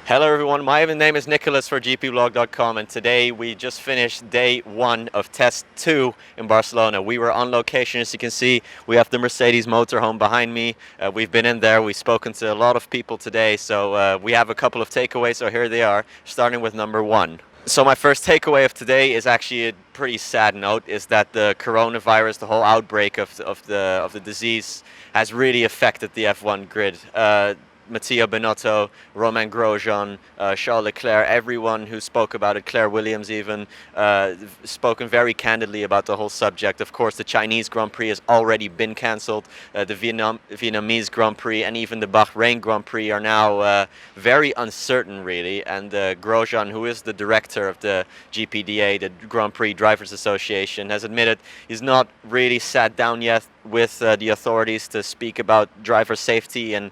Hello everyone, my name is Nicolas for gpblog.com, and today we just finished day one of test 2 in Barcelona. We were on location. As you can see, we have the Mercedes motorhome behind me. We've been in there, we've spoken to a lot of people today, so we have a couple of takeaways, so here they are, starting with number 1. So my first takeaway of today is actually a pretty sad note, is that the coronavirus, the whole outbreak of the disease, has really affected the F1 grid. Mattia Binotto, Romain Grosjean, Charles Leclerc, everyone who spoke about it, Claire Williams even, spoken very candidly about the whole subject. Of course, the Chinese Grand Prix has already been cancelled. The Vietnamese Grand Prix and even the Bahrain Grand Prix are now very uncertain, really. And Grosjean, who is the director of the GPDA, the Grand Prix Drivers Association, has admitted he's not really sat down yet with the authorities to speak about driver safety and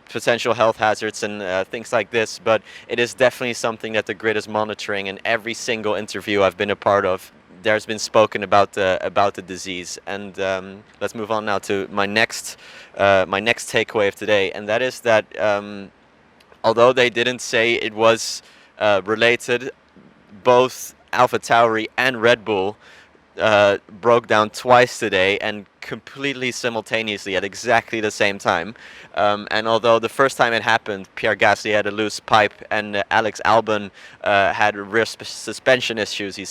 potential health hazards and things like this, but it is definitely something that the grid is monitoring. And every single interview I've been a part of, there's been spoken about the disease. And let's move on now to my next takeaway of today, and that is that although they didn't say it was related, both AlphaTauri and Red Bull broke down twice today and completely simultaneously at exactly the same time. And although the first time it happened, Pierre Gasly had a loose pipe and Alex Albon had rear suspension issues, he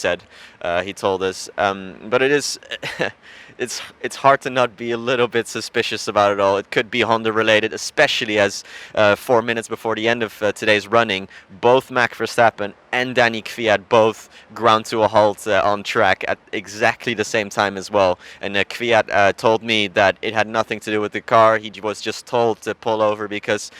told us. But it is it's hard to not be a little bit suspicious about it all. It could be Honda related, especially as 4 minutes before the end of today's running, both Max Verstappen and Danny Kvyat both ground to a halt on track at exactly the same time as well. And Kvyat told me that it had nothing to do with the car. He was just told to pull over because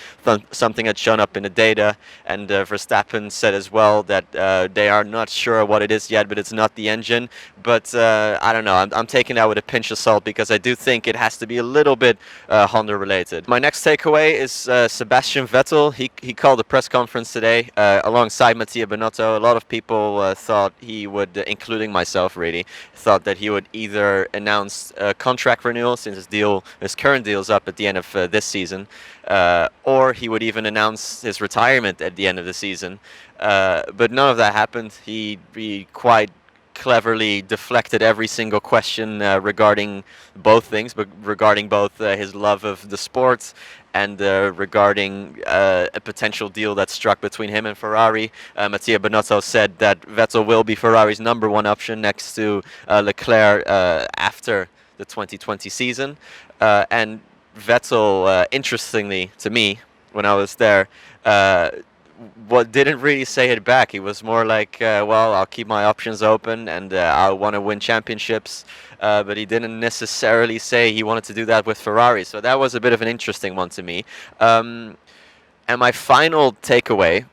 something had shown up in the data. And Verstappen said as well that they are not sure what it is yet, but it's not the engine. But I don't know, I'm taking that with a pinch of salt because I do think it has to be a little bit Honda related. My next takeaway is Sebastian Vettel. He called a press conference today alongside Mattia Binotto. A lot of people thought he would, including myself really, thought that he would either announce a contract renewal since his current deal is up at the end of this season, or he would even announce his retirement at the end of the season. But none of that happened. He quite cleverly deflected every single question regarding both things, but regarding both his love of the sport and regarding a potential deal that's struck between him and Ferrari. Mattia Binotto said that Vettel will be Ferrari's #1 option next to Leclerc after the 2020 season. And Vettel, interestingly to me, when I was there, what didn't really say it back. He was more like, well, I'll keep my options open and I want to win championships. But he didn't necessarily say he wanted to do that with Ferrari. So that was a bit of an interesting one to me. And my final takeaway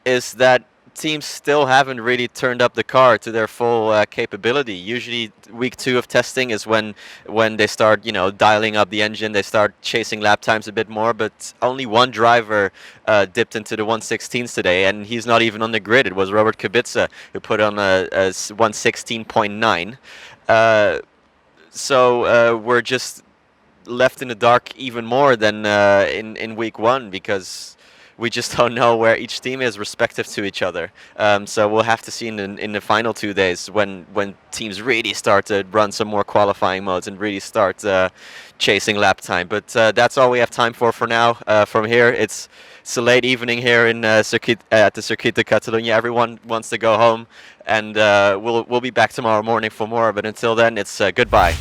is that teams still haven't really turned up the car to their full capability. Usually week 2 of testing is when they start, dialing up the engine, they start chasing lap times a bit more, but only one driver dipped into the 116s today, and he's not even on the grid. It was Robert Kubica who put on a 116.9. So we're just left in the dark even more than in week 1, because we just don't know where each team is respective to each other. So we'll have to see in the final 2 days when teams really start to run some more qualifying modes and really start chasing lap time. But that's all we have time for now. From here, it's a late evening here in at the Circuit de Catalunya. Everyone wants to go home, and we'll be back tomorrow morning for more. But until then, it's goodbye.